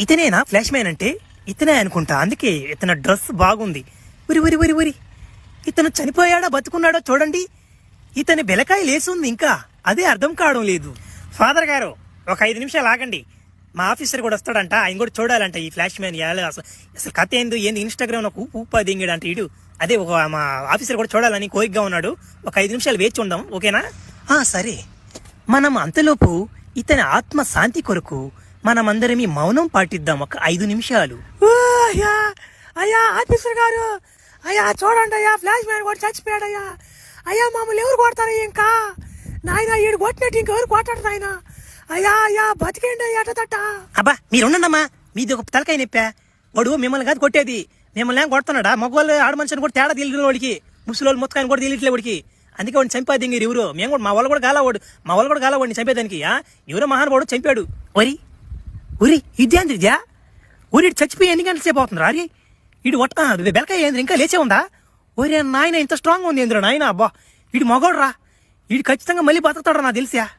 ఇతనేనా flash man అంటే? ఇతనే అనుకుంటా, అందుకే ఇతని డ్రెస్ బాగుంది. ఉరి ఉరి ఉరి ఉరి, ఇతను చనిపోయాడో బతుకున్నాడో చూడండి. ఇతని బెలకాయ లేసుంది ఇంకా, అదే అర్థం కావడం లేదు. ఫాదర్ గారు ఒక 5 నిమిషాలు ఆగండి, మా ఆఫీసర్ కూడా వస్తాడంట, ఆయన కూడా చూడాలంట ఈ ఫ్లాష్ మ్యాన్. అసలు కథ ఏంది ఇన్స్టాగ్రామ్ నాకు ఊపా దింగిడంట ఇడు. అదే మా ఆఫీసర్ కూడా చూడాలని కోరికగా ఉన్నాడు. ఒక 5 నిమిషాలు వేచి ఉందాం, ఓకేనా? సరే. మనం అంతలోపు ఇతని ఆత్మ శాంతి కొరకు మనమందరమీ మౌనం పాటిద్దాం ఒక 5 నిమిషాలు. అయ్యా ఆఫీసర్ గారు, అయ్యా చూడండి అయ్యా, ఫ్లాష్ మ్యాన్ కూడా చచ్చిపోయాడయ్యా. అయ్యా మమ్మల్ని ఎవరు కొడతారయ్యా? ఇంకా నాయన ఈడు కొట్టినట్టు ఇంకెవరు కొట్టాడు నాయన? అయ్యా అయ్యా బతికేండి అయ్యా అటదట. అబ్బా మీరుండమ్మా, మీది ఒక తలకాయ నొప్పా. వాడు మిమ్మల్ని కాదు కొట్టేది, మిమ్మల్ని ఏం కొడుతున్నాడా? మగవాళ్ళు ఆడ మనుషుని కూడా తేడా తెలియదు వాడికి, ముసలి మొత్తకాయని కూడా తెలియట్లే వాడికి. అందుకే వాడిని చంపేది ఇంక ఎవరు. మేము కూడా మా వాళ్ళు కూడా గాలవాడిని చంపేదానికి. ఎవరో మహానుభావుడు చంపాడు. ఉరి ఇదేంద్రిద్యా? ఊరి చచ్చిపోయి ఎన్ని గంటల సేపు అవుతుందిరా? అరే ఇడు బెలకాయ ఏంద్ర ఇంకా లేచే ఉందా? ఒరే నాయన ఇంత స్ట్రాంగ్ ఉంది ఏంద్ర నాయన. అబ్బా ఇడు మగోడు రా, ఇడు ఖచ్చితంగా మళ్ళీ బతుకుతాడు నాకు తెలిసా.